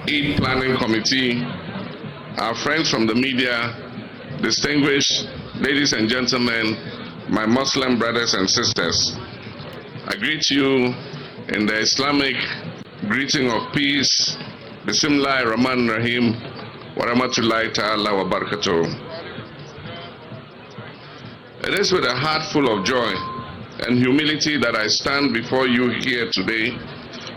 Eid Planning Committee, our friends from the media, distinguished ladies and gentlemen, my Muslim brothers and sisters. I greet you in the Islamic greeting of peace. Bismillahir Rahmanir Rahim, wa rahmatullahi ta'ala wa barakatuh. It is with a heart full of joy and humility that I stand before you here today,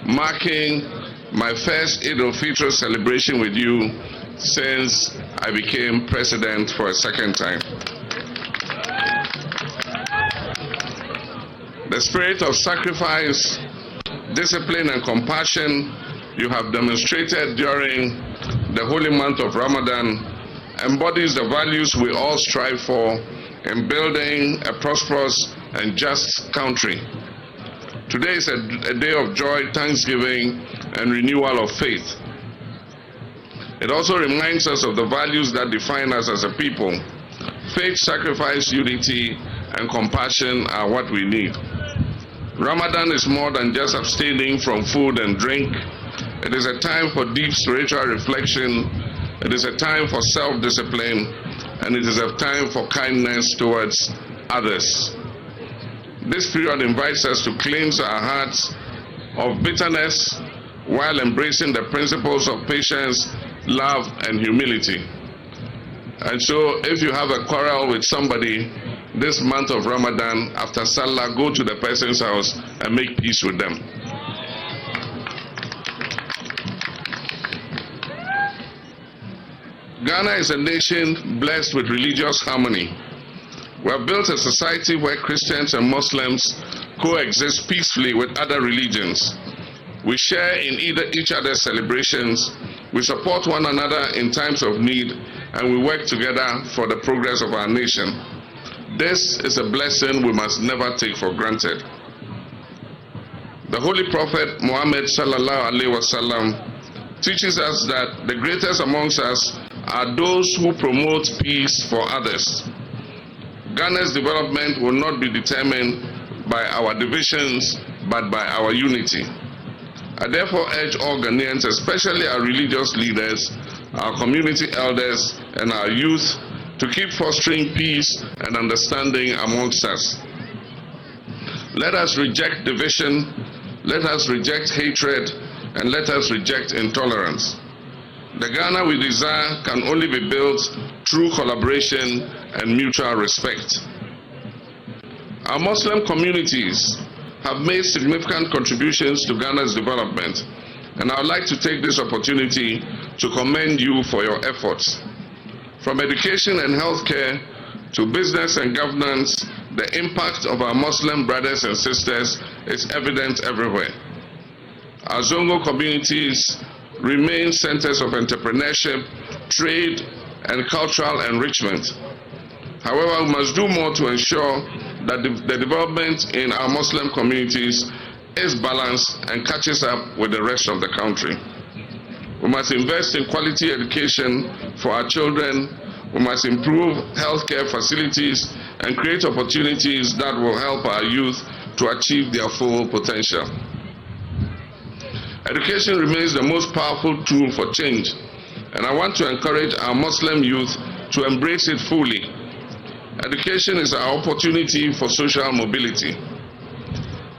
marking my first Eid-ul-Fitr celebration with you since I became president for a second time. The spirit of sacrifice, discipline and compassion you have demonstrated during the holy month of Ramadan embodies the values we all strive for in building a prosperous and just country. Today is a day of joy, thanksgiving, and renewal of faith. It also reminds us of the values that define us as a people. Faith, sacrifice, unity, and compassion are what we need. Ramadan is more than just abstaining from food and drink. It is a time for deep spiritual reflection. It is a time for self-discipline, and it is a time for kindness towards others. This period invites us to cleanse our hearts of bitterness while embracing the principles of patience, love, and humility. And so, if you have a quarrel with somebody this month of Ramadan, after Salah, go to the person's house and make peace with them. Ghana is a nation blessed with religious harmony. We have built a society where Christians and Muslims coexist peacefully with other religions. We share in each other's celebrations, we support one another in times of need, and we work together for the progress of our nation. This is a blessing we must never take for granted. The Holy Prophet Muhammad sallallahu alaihi wasallam teaches us that the greatest amongst us are those who promote peace for others. Ghana's development will not be determined by our divisions, but by our unity. I therefore urge all Ghanaians, especially our religious leaders, our community elders, and our youth, to keep fostering peace and understanding amongst us. Let us reject division, let us reject hatred, and let us reject intolerance. The Ghana we desire can only be built through collaboration and mutual respect. Our Muslim communities have made significant contributions to Ghana's development, and I would like to take this opportunity to commend you for your efforts. From education and healthcare to business and governance, the impact of our Muslim brothers and sisters is evident everywhere. Our Zongo communities remain centers of entrepreneurship, trade, and cultural enrichment. However, we must do more to ensure that the development in our Muslim communities is balanced and catches up with the rest of the country. We must invest in quality education for our children. We must improve healthcare facilities and create opportunities that will help our youth to achieve their full potential. Education remains the most powerful tool for change, and I want to encourage our Muslim youth to embrace it fully. Education is our opportunity for social mobility.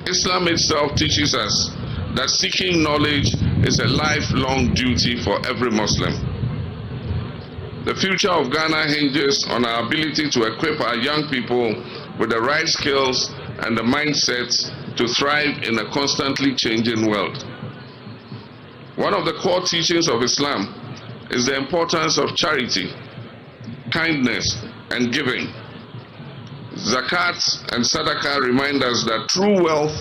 Islam itself teaches us that seeking knowledge is a lifelong duty for every Muslim. The future of Ghana hinges on our ability to equip our young people with the right skills and the mindset to thrive in a constantly changing world. One of the core teachings of Islam is the importance of charity, kindness, and giving. Zakat and Sadaqah remind us that true wealth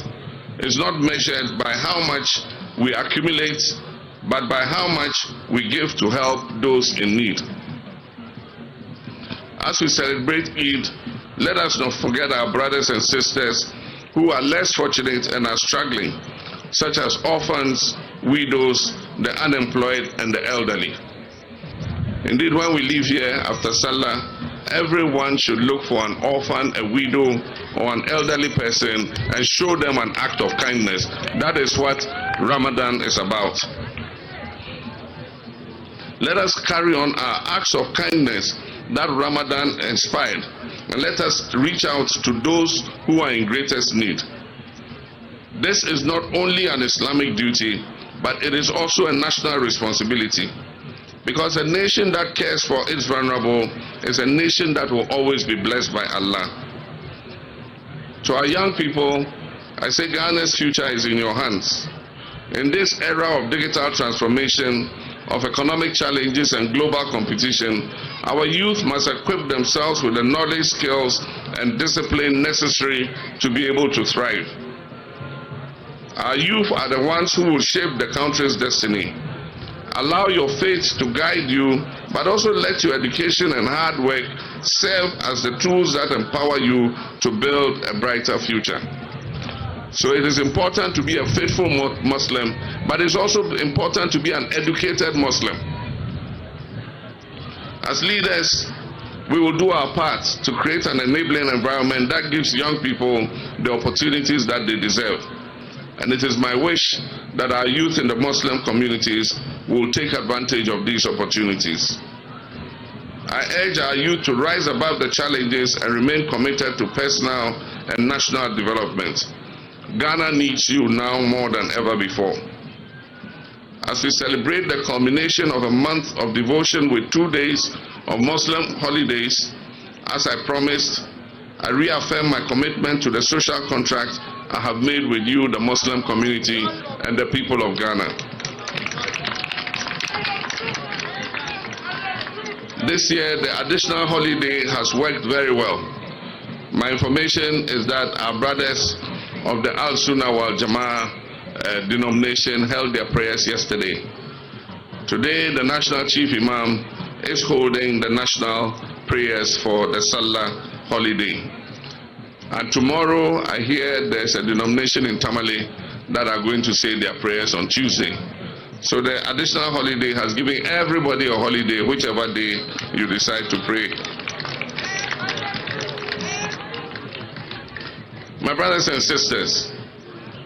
is not measured by how much we accumulate, but by how much we give to help those in need. As we celebrate Eid, let us not forget our brothers and sisters who are less fortunate and are struggling, such as orphans, widows, the unemployed, and the elderly. Indeed, when we leave here after Salah, everyone should look for an orphan, a widow, or an elderly person and show them an act of kindness. That is what Ramadan is about. Let us carry on our acts of kindness that Ramadan inspired, and let us reach out to those who are in greatest need. This is not only an Islamic duty, but it is also a national responsibility, because a nation that cares for its vulnerable is a nation that will always be blessed by Allah. To our young people, I say Ghana's future is in your hands. In this era of digital transformation, of economic challenges and global competition, our youth must equip themselves with the knowledge, skills, and discipline necessary to be able to thrive. Our youth are the ones who will shape the country's destiny. Allow your faith to guide you, but also let your education and hard work serve as the tools that empower you to build a brighter future. So it is important to be a faithful Muslim, but it's also important to be an educated Muslim. As leaders, we will do our part to create an enabling environment that gives young people the opportunities that they deserve. And it is my wish that our youth in the Muslim communities will take advantage of these opportunities. I urge our youth to rise above the challenges and remain committed to personal and national development. Ghana needs you now more than ever before. As we celebrate the culmination of a month of devotion with 2 days of Muslim holidays, as I promised, I reaffirm my commitment to the social contract I have made with you, the Muslim community, and the people of Ghana. This year, the additional holiday has worked very well. My information is that our brothers of the Al-Sunnah wal Jama'ah denomination held their prayers yesterday. Today, the National Chief Imam is holding the national prayers for the Salah holiday. And tomorrow, I hear there's a denomination in Tamale that are going to say their prayers on Tuesday. So the additional holiday has given everybody a holiday, whichever day you decide to pray. My brothers and sisters,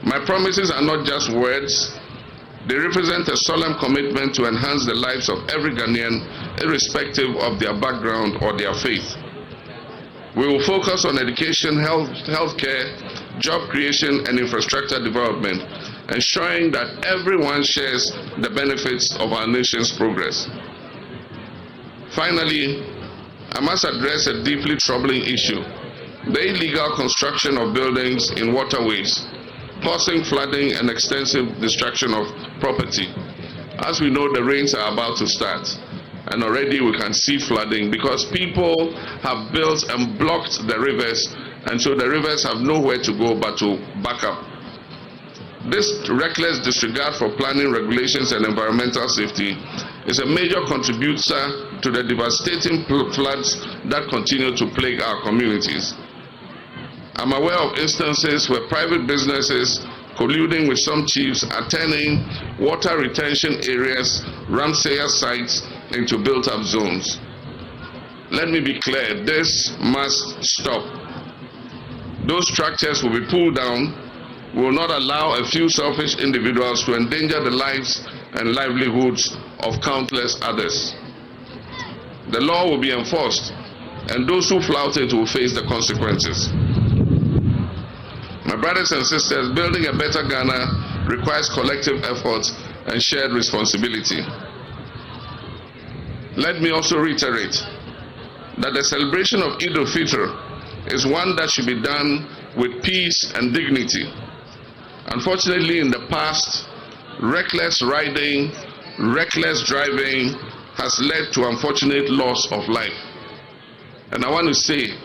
my promises are not just words. They represent a solemn commitment to enhance the lives of every Ghanaian, irrespective of their background or their faith. We will focus on education, healthcare, job creation, and infrastructure development, ensuring that everyone shares the benefits of our nation's progress. Finally, I must address a deeply troubling issue: the illegal construction of buildings in waterways, causing flooding and extensive destruction of property. As we know, the rains are about to start, and already we can see flooding because people have built and blocked the rivers, and so the rivers have nowhere to go but to back up. This reckless disregard for planning regulations and environmental safety is a major contributor to the devastating floods that continue to plague our communities. I'm aware of instances where private businesses, colluding with some chiefs, are turning water retention areas, Ramsaya sites, into built-up zones. Let me be clear, this must stop. Those structures will be pulled down. We will not allow a few selfish individuals to endanger the lives and livelihoods of countless others. The law will be enforced, and those who flout it will face the consequences. My brothers and sisters, building a better Ghana requires collective effort and shared responsibility. Let me also reiterate that the celebration of Eid-ul-Fitr is one that should be done with peace and dignity. Unfortunately, in the past, reckless riding, reckless driving has led to unfortunate loss of life. And I want to say,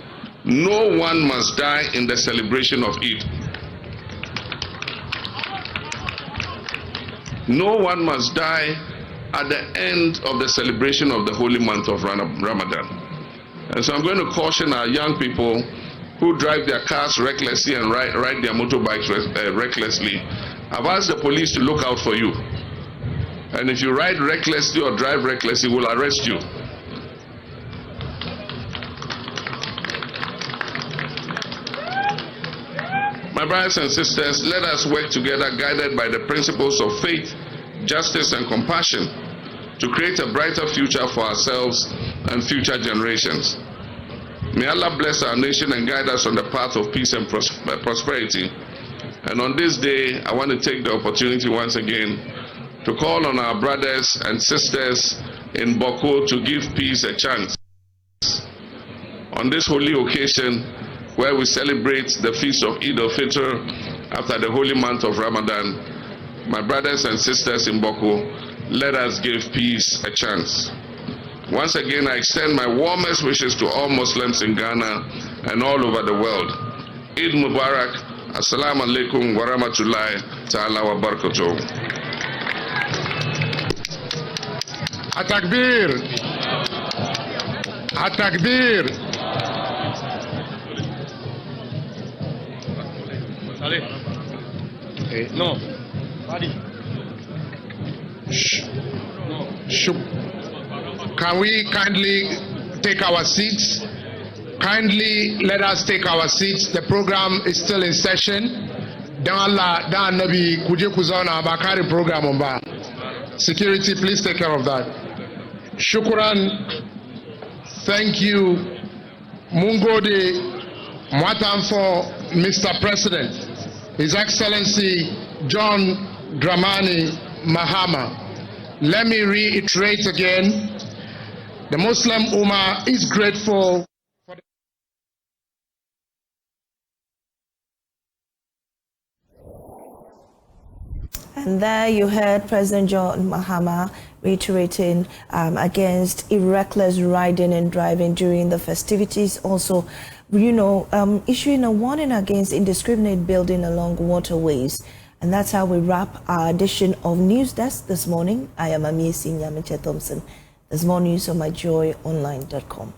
no one must die in the celebration of Eid. No one must die at the end of the celebration of the holy month of Ramadan. And so I'm going to caution our young people who drive their cars recklessly and ride their motorbikes recklessly. I've asked the police to look out for you. And if you ride recklessly or drive recklessly, we'll arrest you. My brothers and sisters, let us work together, guided by the principles of faith, justice, and compassion, to create a brighter future for ourselves and future generations. May Allah bless our nation and guide us on the path of peace and prosperity. And on this day, I want to take the opportunity once again to call on our brothers and sisters in Boko to give peace a chance. On this holy occasion, where we celebrate the feast of Eid-ul-Fitr after the holy month of Ramadan, my brothers and sisters in Boko, let us give peace a chance. Once again, I extend my warmest wishes to all Muslims in Ghana and all over the world. Eid Mubarak, Assalamu alaikum wa rahmatullahi ta'ala wa barakatuh. Atakbir! Atakbir! No. Can we kindly take our seats? Kindly let us take our seats. The program is still in session. Security, please take care of that. Shukran. Thank you. Mungode Mwatamfo, Mr. President, His Excellency John Dramani Mahama. Let me reiterate again, the Muslim Ummah is grateful for the And there you heard President John Mahama reiterating against reckless riding and driving during the festivities. Also, issuing a warning against indiscriminate building along waterways. And that's how we wrap our edition of News Desk this morning. I am Amiesi Nyamiche Thompson. There's more news on myjoyonline.com.